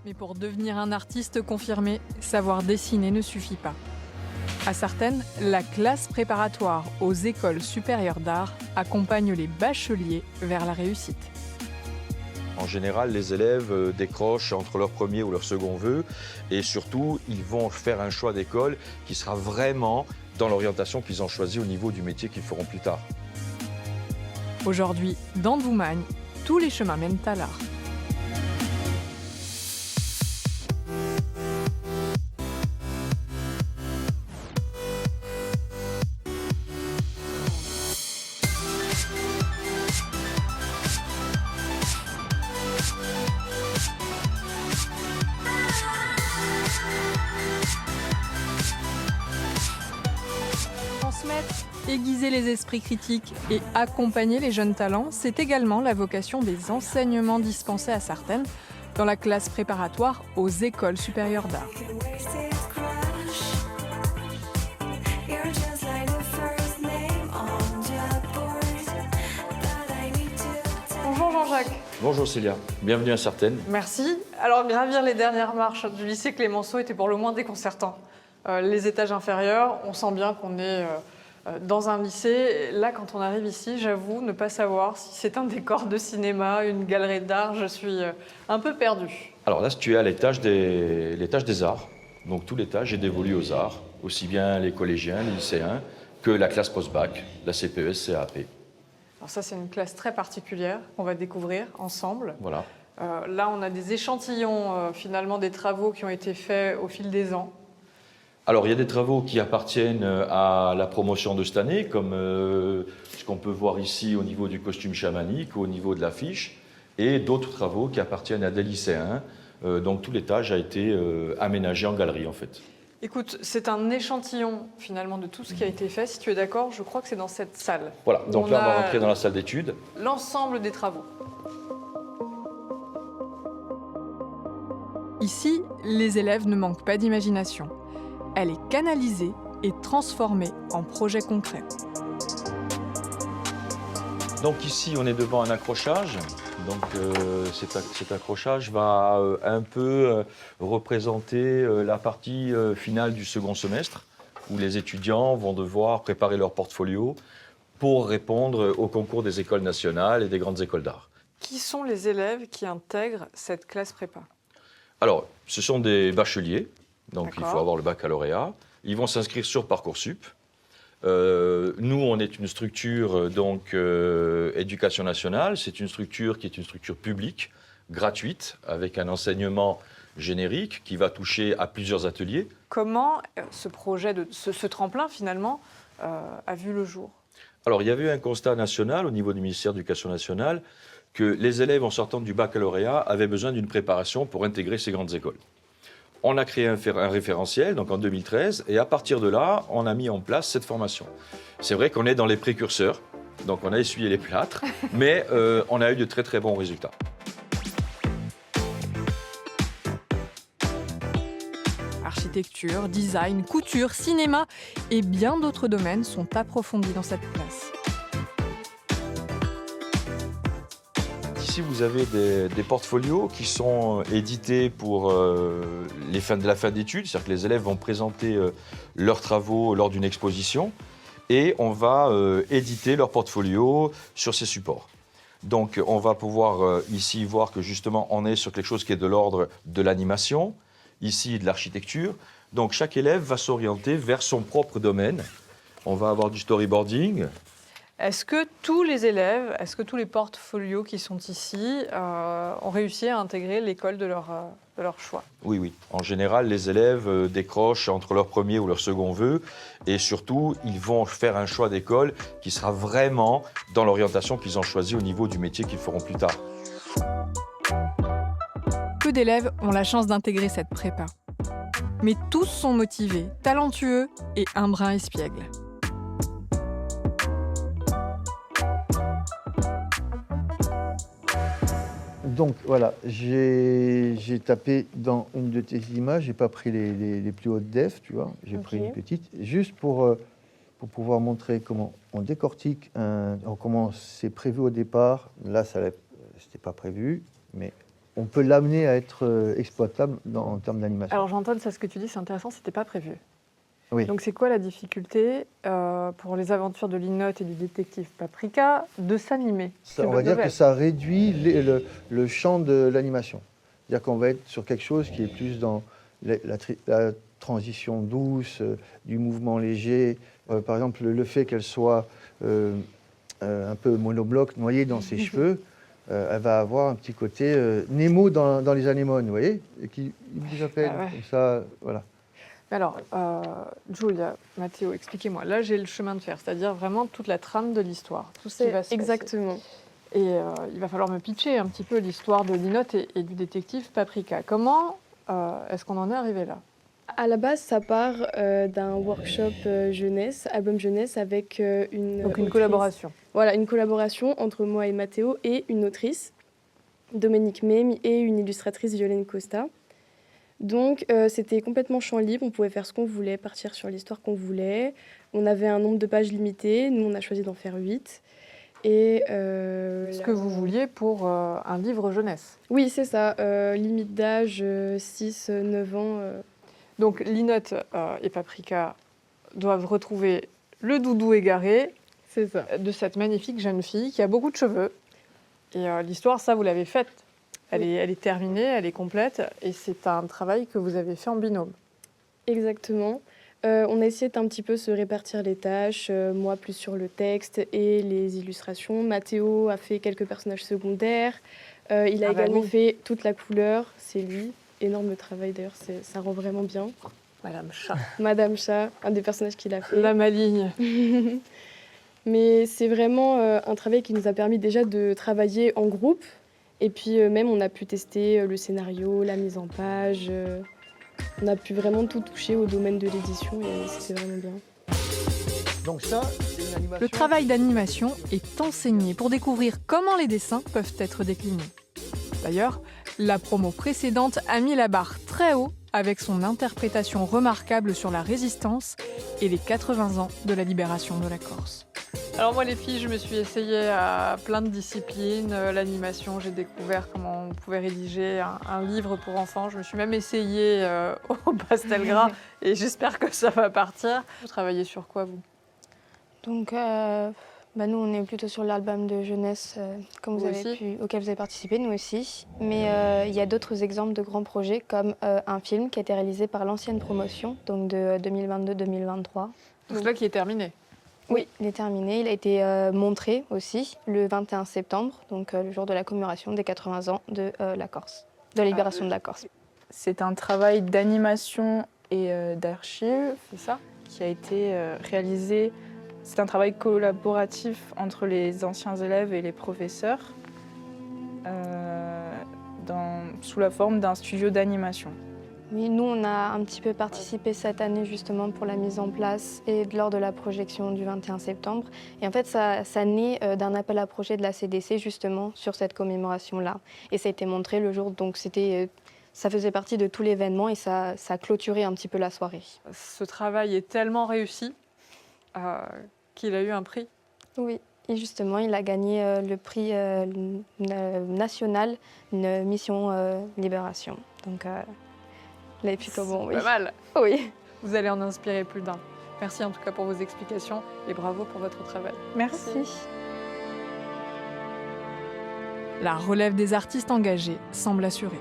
Mais pour devenir un artiste confirmé, savoir dessiner ne suffit pas. À Sartène, la classe préparatoire aux écoles supérieures d'art accompagne les bacheliers vers la réussite. En général, les élèves décrochent entre leur premier ou leur second vœu et surtout, ils vont faire un choix d'école qui sera vraiment dans l'orientation qu'ils ont choisie au niveau du métier qu'ils feront plus tard. Aujourd'hui, dans Doumagne, tous les chemins mènent à l'art. Transmettre, aiguiser les esprits critiques et accompagner les jeunes talents, c'est également la vocation des enseignements dispensés à Sartène dans la classe préparatoire aux écoles supérieures d'art. Bonjour Jean-Jacques. Bonjour Célia, bienvenue à Sartène. Merci. Alors gravir les dernières marches du lycée Clémenceau était pour le moins déconcertant. Les étages inférieurs, on sent bien qu'on est dans un lycée. Là, quand on arrive ici, j'avoue ne pas savoir si c'est un décor de cinéma, une galerie d'art. Je suis un peu perdue. Alors là, tu es à l'étage des arts. Donc tout l'étage est dévolu aux arts, aussi bien les collégiens, les lycéens, que la classe post-bac, la CPES, CAP. Alors ça, c'est une classe très particulière qu'on va découvrir ensemble. Voilà. Là, on a des échantillons, finalement, des travaux qui ont été faits au fil des ans. Alors, il y a des travaux qui appartiennent à la promotion de cette année, comme ce qu'on peut voir ici au niveau du costume chamanique, au niveau de l'affiche, et d'autres travaux qui appartiennent à des lycéens. Donc, tout l'étage a été aménagé en galerie, en fait. Écoute, c'est un échantillon, finalement, de tout ce qui a été fait. Si tu es d'accord, je crois que c'est dans cette salle. Voilà, donc là, on va rentrer dans la salle d'études. L'ensemble des travaux. Ici, les élèves ne manquent pas d'imagination. Elle est canalisée et transformée en projet concret. Donc ici, on est devant un accrochage. Donc cet accrochage va un peu représenter la partie finale du second semestre, où les étudiants vont devoir préparer leur portfolio pour répondre au concours des écoles nationales et des grandes écoles d'art. Qui sont les élèves qui intègrent cette classe prépa? Alors, ce sont des bacheliers. Donc, il faut D'accord. avoir le baccalauréat. Ils vont s'inscrire sur Parcoursup. Nous, on est une structure éducation nationale. C'est une structure qui est une structure publique, gratuite, avec un enseignement générique qui va toucher à plusieurs ateliers. Comment ce projet, ce tremplin, finalement, a vu le jour? Alors, il y avait eu un constat national au niveau du ministère de l'Éducation nationale que les élèves en sortant du baccalauréat avaient besoin d'une préparation pour intégrer ces grandes écoles. On a créé un référentiel, donc en 2013, et à partir de là, on a mis en place cette formation. C'est vrai qu'on est dans les précurseurs, donc on a essuyé les plâtres, mais on a eu de très très bons résultats. Architecture, design, couture, cinéma et bien d'autres domaines sont approfondis dans cette classe. Ici, vous avez des portfolios qui sont édités pour la fin d'études, c'est-à-dire que les élèves vont présenter leurs travaux lors d'une exposition et on va éditer leur portfolio sur ces supports. Donc, on va pouvoir ici voir que justement, on est sur quelque chose qui est de l'ordre de l'animation, ici de l'architecture. Donc, chaque élève va s'orienter vers son propre domaine. On va avoir du storyboarding. Est-ce que tous les élèves, est-ce que tous les portfolios qui sont ici ont réussi à intégrer l'école de leur choix? Oui, oui. En général, les élèves décrochent entre leur premier ou leur second vœu et surtout, ils vont faire un choix d'école qui sera vraiment dans l'orientation qu'ils ont choisie au niveau du métier qu'ils feront plus tard. Peu d'élèves ont la chance d'intégrer cette prépa. Mais tous sont motivés, talentueux et un brin espiègle. Donc voilà, j'ai tapé dans une de tes images, j'ai pas pris les plus hautes def, tu vois, j'ai pris une petite, juste pour pouvoir montrer comment on décortique, comment c'est prévu au départ. Là, c'était pas prévu, mais on peut l'amener à être exploitable en termes d'animation. Alors j'entends ça, ce que tu dis, c'est intéressant, c'était pas prévu. Oui. Donc c'est quoi la difficulté pour les aventures de Linotte et du détective Paprika de s'animer? On va dire que ça réduit le champ de l'animation. C'est-à-dire qu'on va être sur quelque chose qui est plus dans la transition douce, du mouvement léger. Par exemple, le fait qu'elle soit un peu monobloc, noyée dans ses cheveux, elle va avoir un petit côté Nemo dans les anémones, vous voyez, et qui vous appelle comme ça, voilà. Alors, Julia, Mathéo, expliquez-moi. Là, j'ai le chemin de fer, c'est-à-dire vraiment toute la trame de l'histoire, tout ce qui va se Exactement. passer. Et il va falloir me pitcher un petit peu l'histoire de Linotte et du détective Paprika. Comment est-ce qu'on en est arrivé là? À la base, ça part d'un workshop jeunesse, album jeunesse, avec une Donc une autrice. collaboration. Voilà, une collaboration entre moi et Mathéo et une autrice, Dominique Meme, et une illustratrice, Violaine Costa. Donc, c'était complètement champ libre, on pouvait faire ce qu'on voulait, partir sur l'histoire qu'on voulait. On avait un nombre de pages limité, nous, on a choisi d'en faire 8. Et Ce que vous vouliez pour un livre jeunesse. Oui, c'est ça, limite d'âge 6-9 ans. Donc Linotte et Paprika doivent retrouver le doudou égaré C'est ça. de cette magnifique jeune fille qui a beaucoup de cheveux. Et l'histoire, ça, vous l'avez faite. Elle est terminée, elle est complète. Et c'est un travail que vous avez fait en binôme. Exactement. On a essayé d'un petit peu se répartir les tâches, moi plus sur le texte et les illustrations. Mathéo a fait quelques personnages secondaires. Il a également fait toute la couleur, c'est lui. Énorme travail d'ailleurs, ça rend vraiment bien. Madame Chat. Madame Chat, un des personnages qu'il a fait. La maligne. Mais c'est vraiment un travail qui nous a permis déjà de travailler en groupe. Et puis même on a pu tester le scénario, la mise en page. On a pu vraiment tout toucher au domaine de l'édition et c'était vraiment bien. Donc ça, c'est une animation. Le travail d'animation est enseigné pour découvrir comment les dessins peuvent être déclinés. D'ailleurs, la promo précédente a mis la barre très haut avec son interprétation remarquable sur la résistance et les 80 ans de la libération de la Corse. Alors moi les filles, je me suis essayée à plein de disciplines. L'animation, j'ai découvert comment on pouvait rédiger un livre pour enfants. Je me suis même essayée au pastel gras et j'espère que ça va partir. Vous travaillez sur quoi vous? Donc nous on est plutôt sur l'album de jeunesse auquel vous avez participé, nous aussi. Mais il y a d'autres exemples de grands projets comme un film qui a été réalisé par l'ancienne promotion, donc de 2022-2023. C'est là qui est terminé. Oui, il est terminé. Il a été montré aussi le 21 septembre, donc le jour de la commémoration des 80 ans de la Corse, de la libération de la Corse. C'est un travail d'animation et d'archives, C'est ça? qui a été réalisé. C'est un travail collaboratif entre les anciens élèves et les professeurs, sous la forme d'un studio d'animation. Oui, nous, on a un petit peu participé cette année justement pour la mise en place et lors de la projection du 21 septembre. Et en fait, ça naît d'un appel à projet de la CDC justement sur cette commémoration-là. Et ça a été montré le jour, donc ça faisait partie de tout l'événement et ça a clôturé un petit peu la soirée. Ce travail est tellement réussi qu'il a eu un prix. Oui, et justement, il a gagné le prix national, une mission Libération. Donc, il est plutôt bon, oui. Pas mal. Oui. Vous allez en inspirer plus d'un. Merci en tout cas pour vos explications et bravo pour votre travail. Merci. La relève des artistes engagés semble assurée.